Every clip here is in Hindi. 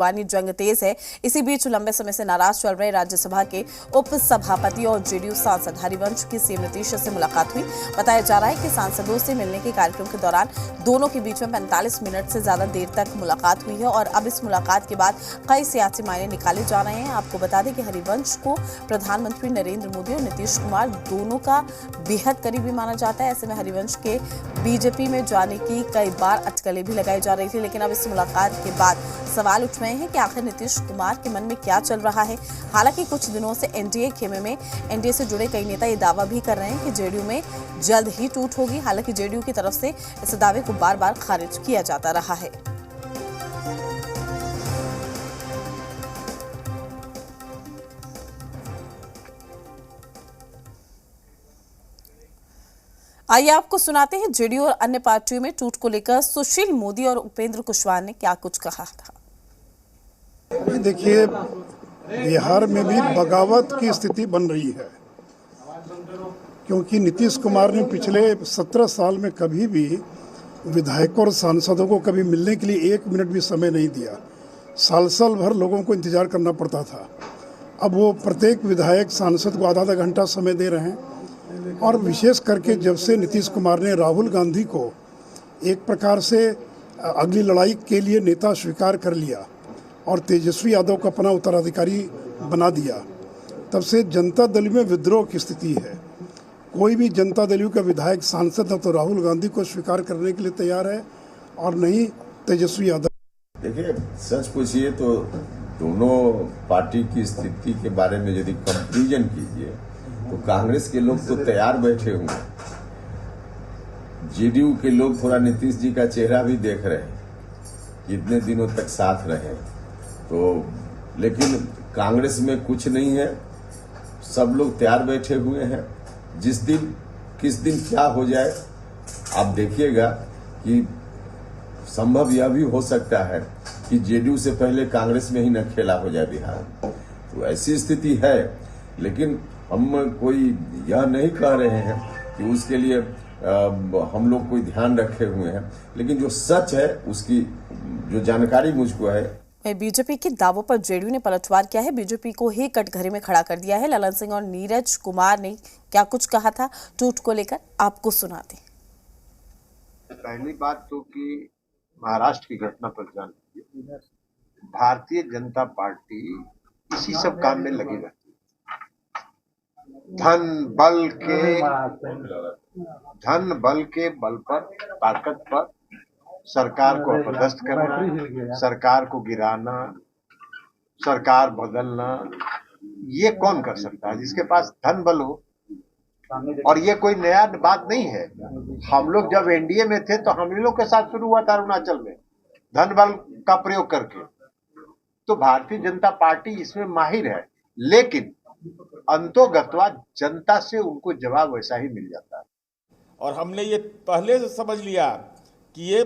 वानी जंग तेज है। इसी बीच लंबे समय से नाराज चल रहे राज्यसभा के उप सभापति और जेडीयू सांसद हरिवंश की सीएम नीतीश से मुलाकात हुई। बताया जा रहा है कि सांसदों से मिलने के कार्यक्रम के दौरान दोनों के बीच में 45 मिनट से ज्यादा देर तक मुलाकात हुई है और अब इस मुलाकात के बाद कई सियासी मायने निकाले जा रहे हैं। आपको बता दें कि हरिवंश को प्रधानमंत्री नरेंद्र मोदी और नीतीश कुमार दोनों का बेहद करीबी माना जाता है। ऐसे में हरिवंश के बीजेपी में जाने की कई बार अटकलें भी लगाई जा रही थी, लेकिन अब इस मुलाकात के बाद सवाल उठ रहे हैं कि आखिर नीतीश कुमार के मन में क्या चल रहा है। हालांकि कुछ दिनों से एनडीए खेमे में एनडीए से जुड़े कई नेता ये दावा भी कर रहे हैं कि जेडीयू में जल्द ही टूट होगी। हालांकि जेडीयू की तरफ से इस दावे को बार बार खारिज किया जाता रहा है। आइए आपको सुनाते हैं जेडीयू और अन्य पार्टियों में टूट को लेकर सुशील मोदी और उपेंद्र कुशवाहा ने क्या कुछ कहा था। देखिए, बिहार में भी बगावत की स्थिति बन रही है, क्योंकि नीतीश कुमार ने पिछले 17 साल में कभी भी विधायकों और सांसदों को कभी मिलने के लिए 1 मिनट भी समय नहीं दिया। साल भर लोगों को इंतजार करना पड़ता था। अब वो प्रत्येक विधायक सांसद को आधा घंटा समय दे रहे हैं। और विशेष करके जब से नीतीश कुमार ने राहुल गांधी को एक प्रकार से अगली लड़ाई के लिए नेता स्वीकार कर लिया और तेजस्वी यादव को अपना उत्तराधिकारी बना दिया, तब से जनता दल में विद्रोह की स्थिति है। कोई भी जनता दल का विधायक सांसद न तो राहुल गांधी को स्वीकार करने के लिए तैयार है और न ही तेजस्वी यादव। देखिए, सच पूछिए तो दोनों पार्टी की स्थिति के बारे में यदि कंपैरिजन कीजिए तो कांग्रेस के लोग तो तैयार बैठे हुए हैं, जेडीयू के लोग थोड़ा नीतीश जी का चेहरा भी देख रहे हैं कि इतने दिनों तक साथ रहे तो, लेकिन कांग्रेस में कुछ नहीं है। सब लोग तैयार बैठे हुए हैं। किस दिन क्या हो जाए आप देखिएगा कि संभव यह भी हो सकता है कि जेडीयू से पहले कांग्रेस में ही न खेला हो जाए बिहार। तो ऐसी स्थिति है, लेकिन हम कोई यह नहीं कह रहे हैं कि उसके लिए हम लोग कोई ध्यान रखे हुए हैं, लेकिन जो सच है उसकी जो जानकारी मुझको है। बीजेपी के दावों पर जेडीयू ने पलटवार किया है। बीजेपी को ही कटघरे में खड़ा कर दिया है। ललन सिंह और नीरज कुमार ने क्या कुछ कहा था टूट को लेकर, आपको सुनाते। पहली बात तो कि महाराष्ट्र की घटना पर जान लीजिए, भारतीय जनता पार्टी इसी सब काम में लगी रहती है। धन बल के बल पर, ताकत पर सरकार को अपदस्थ करना, सरकार को गिराना, सरकार बदलना, ये कौन कर सकता है जिसके पास धन बल हो। और ये कोई नया बात नहीं है। हम लोग जब एनडीए में थे तो हम लोग के साथ शुरू हुआ था अरुणाचल में धन बल का प्रयोग करके। तो भारतीय जनता पार्टी इसमें माहिर है, लेकिन अंतोगत्वा जनता से उनको जवाब वैसा ही मिल जाता है। और हमने ये पहले से समझ लिया कि ये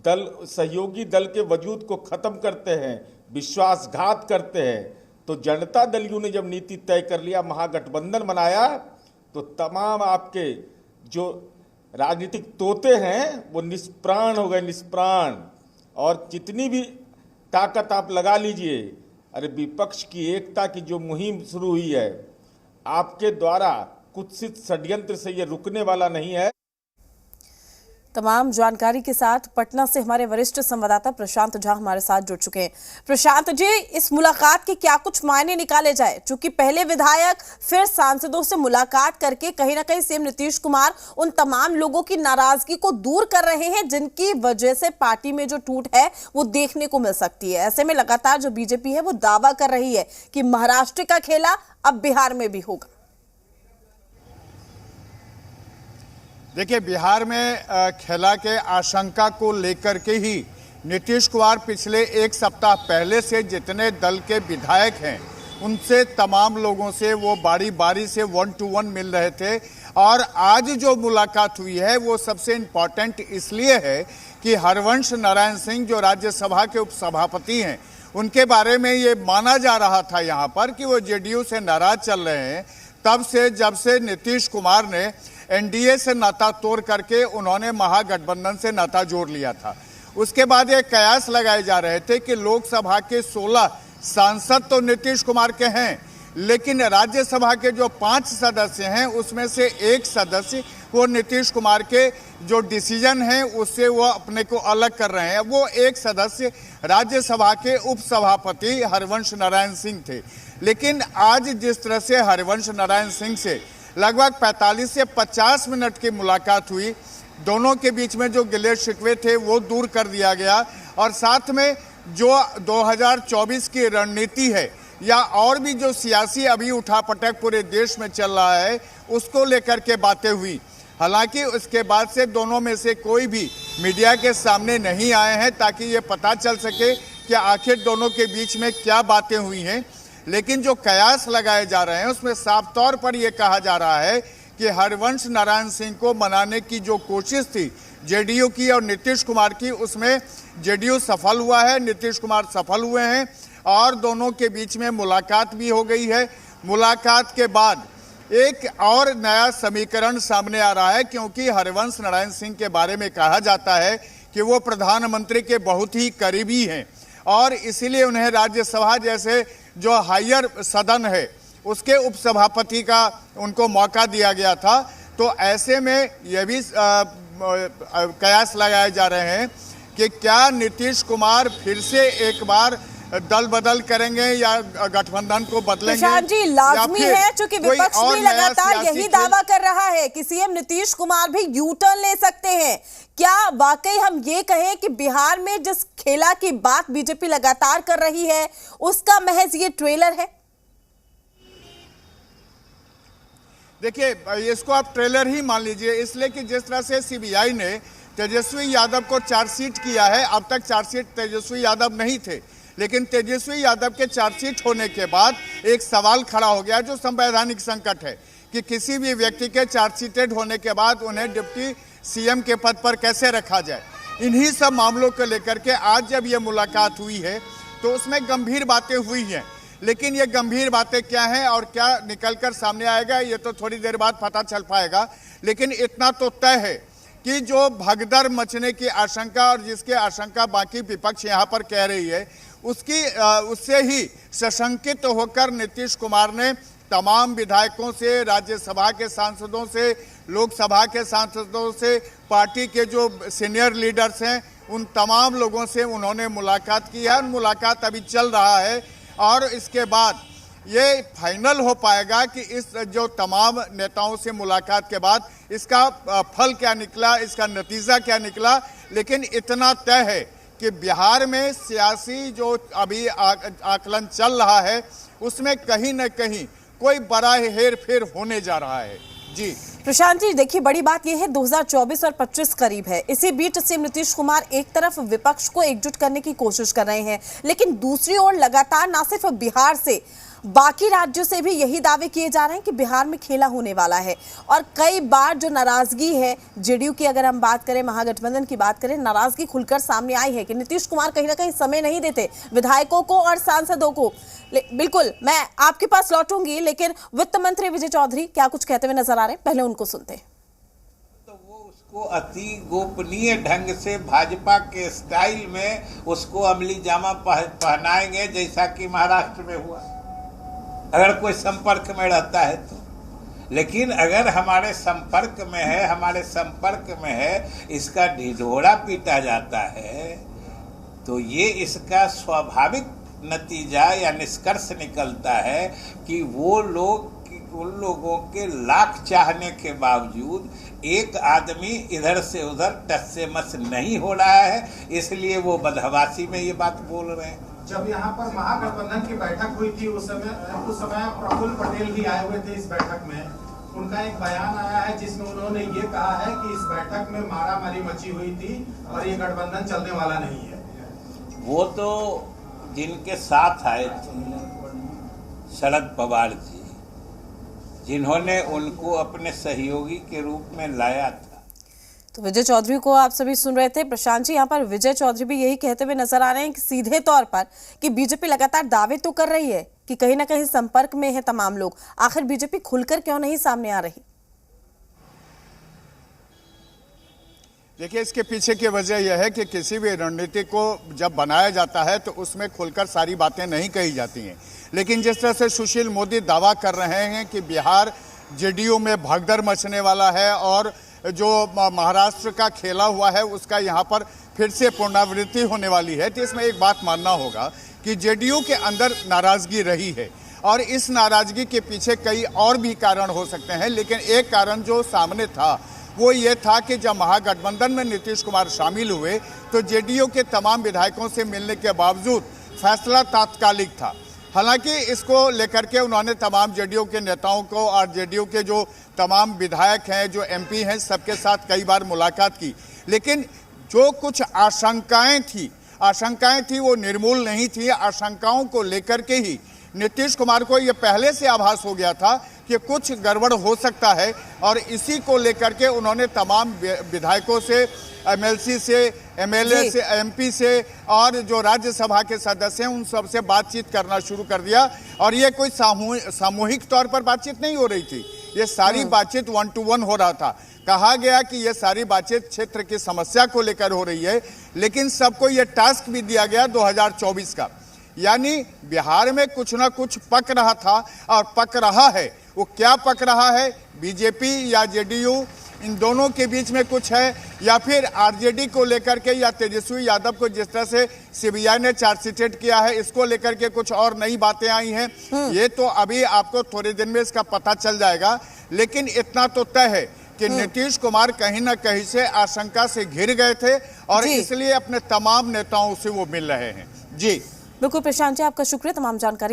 दल सहयोगी दल के वजूद को खत्म करते हैं, विश्वासघात करते हैं। तो जनता दल यू ने जब नीति तय कर लिया, महागठबंधन बनाया, तो तमाम आपके जो राजनीतिक तोते हैं वो निष्प्राण हो गए, निष्प्राण। और जितनी भी ताकत आप लगा लीजिए, अरे विपक्ष की एकता की जो मुहिम शुरू हुई है आपके द्वारा कुत्सित षड्यंत्र से ये रुकने वाला नहीं है। तमाम जानकारी के साथ पटना से हमारे वरिष्ठ संवाददाता प्रशांत झा हमारे साथ जुड़ चुके हैं। प्रशांत जी, इस मुलाकात के क्या कुछ मायने निकाले जाए, क्योंकि पहले विधायक फिर सांसदों से मुलाकात करके कहीं ना कहीं सीएम नीतीश कुमार उन तमाम लोगों की नाराजगी को दूर कर रहे हैं जिनकी वजह से पार्टी में जो टूट है वो देखने को मिल सकती है। ऐसे में लगातार जो बीजेपी है वो दावा कर रही है कि महाराष्ट्र का खेला अब बिहार में भी होगा। देखिए, बिहार में खेला के आशंका को लेकर के ही नीतीश कुमार पिछले 1 सप्ताह पहले से जितने दल के विधायक हैं उनसे तमाम लोगों से वो बारी बारी से 1 to 1 मिल रहे थे। और आज जो मुलाकात हुई है वो सबसे इम्पॉर्टेंट इसलिए है कि हरिवंश नारायण सिंह जो राज्यसभा के उपसभापति हैं, उनके बारे में ये माना जा रहा था यहाँ पर कि वो जेडीयू से नाराज चल रहे हैं तब से, जब से नीतीश कुमार ने एनडीए से नाता तोड़ करके उन्होंने महागठबंधन से नाता जोड़ लिया था। उसके बाद ये कयास लगाए जा रहे थे कि लोकसभा के 16 सांसद तो नीतीश कुमार के हैं, लेकिन राज्यसभा के जो 5 सदस्य हैं उसमें से एक सदस्य वो नीतीश कुमार के जो डिसीजन है उससे वो अपने को अलग कर रहे हैं। वो एक सदस्य राज्यसभा के उपसभापति हरिवंश नारायण सिंह थे। लेकिन आज जिस तरह से हरिवंश नारायण सिंह से लगभग 45 से 50 मिनट की मुलाकात हुई, दोनों के बीच में जो गिले शिकवे थे वो दूर कर दिया गया, और साथ में जो 2024 की रणनीति है या और भी जो सियासी अभी उठापटक पूरे देश में चल रहा है उसको लेकर के बातें हुई। हालांकि उसके बाद से दोनों में से कोई भी मीडिया के सामने नहीं आए हैं ताकि ये पता चल सके कि आखिर दोनों के बीच में क्या बातें हुई हैं। लेकिन जो कयास लगाए जा रहे हैं उसमें साफ तौर पर यह कहा जा रहा है कि हरिवंश नारायण सिंह को मनाने की जो कोशिश थी जेडीयू की और नीतीश कुमार की, उसमें जेडीयू सफल हुआ है, नीतीश कुमार सफल हुए हैं और दोनों के बीच में मुलाकात भी हो गई है। मुलाकात के बाद एक और नया समीकरण सामने आ रहा है, क्योंकि हरिवंश नारायण सिंह के बारे में कहा जाता है कि वो प्रधानमंत्री के बहुत ही करीबी हैं और इसीलिए उन्हें राज्यसभा जैसे जो हायर सदन है उसके उपसभापति का उनको मौका दिया गया था। तो ऐसे में यह भी कयास लगाए जा रहे हैं कि क्या नीतीश कुमार फिर से एक बार दल बदल करेंगे या गठबंधन को बदलेंगे। प्रशांत जी, लाजमी है क्योंकि विपक्ष भी लगातार यही दावा कर रहा है कि सीएम नीतीश कुमार भी यू टर्न ले सकते हैं। क्या वाकई हम ये कहें कि बिहार में जिस खेला की बात बीजेपी लगातार कर रही है उसका महज ये ट्रेलर है? देखिए, इसको आप ट्रेलर ही मान लीजिए, इसलिए कि जिस तरह से सीबीआई ने तेजस्वी यादव को चार्जशीट किया है, अब तक चार्जशीट तेजस्वी यादव नहीं थे, लेकिन तेजस्वी यादव के चार्जशीट होने के बाद एक सवाल खड़ा हो गया जो संवैधानिक संकट है कि किसी भी व्यक्ति के चार्जशीटेड होने के बाद उन्हें डिप्टी सीएम के पद पर कैसे रखा जाए। इन्हीं सब मामलों को लेकर के आज जब ये मुलाकात हुई है तो उसमें गंभीर बातें हुई हैं, लेकिन ये गंभीर बातें क्या हैं और क्या निकलकर सामने आएगा ये तो थोड़ी देर बाद पता चल पाएगा। लेकिन इतना तो तय है कि जो भगदड़ मचने की आशंका और जिसकी आशंका बाकी विपक्ष यहाँ पर कह रही है उससे ही सशंकित होकर नीतीश कुमार ने तमाम विधायकों से, राज्यसभा के सांसदों से, लोकसभा के सांसदों से, पार्टी के जो सीनियर लीडर्स हैं उन तमाम लोगों से उन्होंने मुलाकात की है। मुलाकात अभी चल रहा है और इसके बाद ये फाइनल हो पाएगा कि इस जो तमाम नेताओं से मुलाकात के बाद इसका फल क्या निकला, इसका नतीजा क्या निकला। लेकिन इतना तय है कि बिहार में सियासी जो अभी आकलन चल रहा है उसमें कहीं न कहीं कोई बड़ा हेर फेर होने जा रहा है। जी प्रशांत जी, देखिए बड़ी बात यह है 2024 और 25 करीब है। इसी बीच सीएम नीतीश कुमार एक तरफ विपक्ष को एकजुट करने की कोशिश कर रहे हैं, लेकिन दूसरी ओर लगातार न सिर्फ बिहार से बाकी राज्यों से भी यही दावे किए जा रहे हैं कि बिहार में खेला होने वाला है। और कई बार जो नाराजगी है जेडीयू की, अगर हम बात करें, महागठबंधन की बात करें, नाराजगी खुलकर सामने आई है कि नीतीश कुमार कहीं ना कहीं समय नहीं देते विधायकों को और सांसदों को। बिल्कुल, मैं आपके पास लौटूंगी, लेकिन वित्त मंत्री विजय चौधरी क्या कुछ कहते हुए नजर आ रहे हैं, पहले उनको सुनते हैं। तो वो उसको अति गोपनीय ढंग से भाजपा के स्टाइल में उसको अमली जामा पहनाएंगे, जैसा कि महाराष्ट्र में हुआ, अगर कोई संपर्क में रहता है तो। लेकिन अगर हमारे संपर्क में है इसका ढिढोरा पीटा जाता है तो ये इसका स्वाभाविक नतीजा या निष्कर्ष निकलता है कि वो लोग, उन लोगों के लाख चाहने के बावजूद एक आदमी इधर से उधर टस से मस नहीं हो रहा है, इसलिए वो बदहवासी में ये बात बोल रहे हैं। जब यहाँ पर महागठबंधन की बैठक हुई थी उस समय प्रफुल्ल पटेल भी आए हुए थे इस बैठक में। उनका एक बयान आया है जिसमें उन्होंने ये कहा है कि इस बैठक में मारामारी मची हुई थी और ये गठबंधन चलने वाला नहीं है। वो तो जिनके साथ आए थे शरद पवार जी, जिन्होंने उनको अपने सहयोगी के रूप में लाया था। तो विजय चौधरी को आप सभी सुन रहे थे। प्रशांत जी, यहाँ पर विजय चौधरी भी यही कहते हुए नजर आ रहे हैं कि सीधे तौर पर कि बीजेपी लगातार दावे तो कर रही है कि कहीं ना कहीं संपर्क में है तमाम लोग, आखिर बीजेपी खुलकर क्यों नहीं सामने आ रही? देखिए, इसके पीछे की वजह यह है कि किसी भी रणनीति को जब बनाया जाता है तो उसमें खुलकर सारी बातें नहीं कही जाती हैं। लेकिन जिस तरह से सुशील मोदी दावा कर रहे हैं कि बिहार जेडीयू में भगदड़ मचने वाला है और जो महाराष्ट्र का खेला हुआ है उसका यहाँ पर फिर से पुनरावृत्ति होने वाली है, तो इसमें एक बात मानना होगा कि जेडीयू के अंदर नाराजगी रही है और इस नाराजगी के पीछे कई और भी कारण हो सकते हैं। लेकिन एक कारण जो सामने था वो ये था कि जब महागठबंधन में नीतीश कुमार शामिल हुए तो जेडीयू के तमाम विधायकों से मिलने के बावजूद फैसला तात्कालिक था। हालांकि इसको लेकर के उन्होंने तमाम जेडीयू के नेताओं को और जेडीयू के जो तमाम विधायक हैं, जो एमपी हैं, सबके साथ कई बार मुलाकात की, लेकिन जो कुछ आशंकाएं थी वो निर्मूल नहीं थी। आशंकाओं को लेकर के ही नीतीश कुमार को ये पहले से आभास हो गया था कि कुछ गड़बड़ हो सकता है और इसी को लेकर के उन्होंने तमाम विधायकों से, एमएलसी से, एमएलए से, एमपी से और जो राज्यसभा के सदस्य हैं उन सबसे बातचीत करना शुरू कर दिया। और ये कोई सामूहिक तौर पर बातचीत नहीं हो रही थी, ये सारी बातचीत 1 to 1 हो रहा था। कहा गया कि ये सारी बातचीत क्षेत्र की समस्या को लेकर हो रही है, लेकिन सबको ये टास्क भी दिया गया 2024 का, यानी बिहार में कुछ ना कुछ पक रहा था और पक रहा है। वो क्या पक रहा है? बीजेपी या जेडीयू, इन दोनों के बीच में कुछ है, या फिर आरजेडी को लेकर के या तेजस्वी यादव को जिस तरह से सीबीआई ने चार्जशीटेड किया है, इसको लेकर के कुछ और नई बातें आई हैं। ये तो अभी आपको थोड़े दिन में इसका पता चल जाएगा। लेकिन इतना तो तय है कि नीतीश कुमार कहीं ना कहीं से आशंका से घिर गए थे और इसलिए अपने तमाम नेताओं से वो मिल रहे हैं। जी बिल्कुल प्रशांत जी, आपका शुक्रिया तमाम जानकारी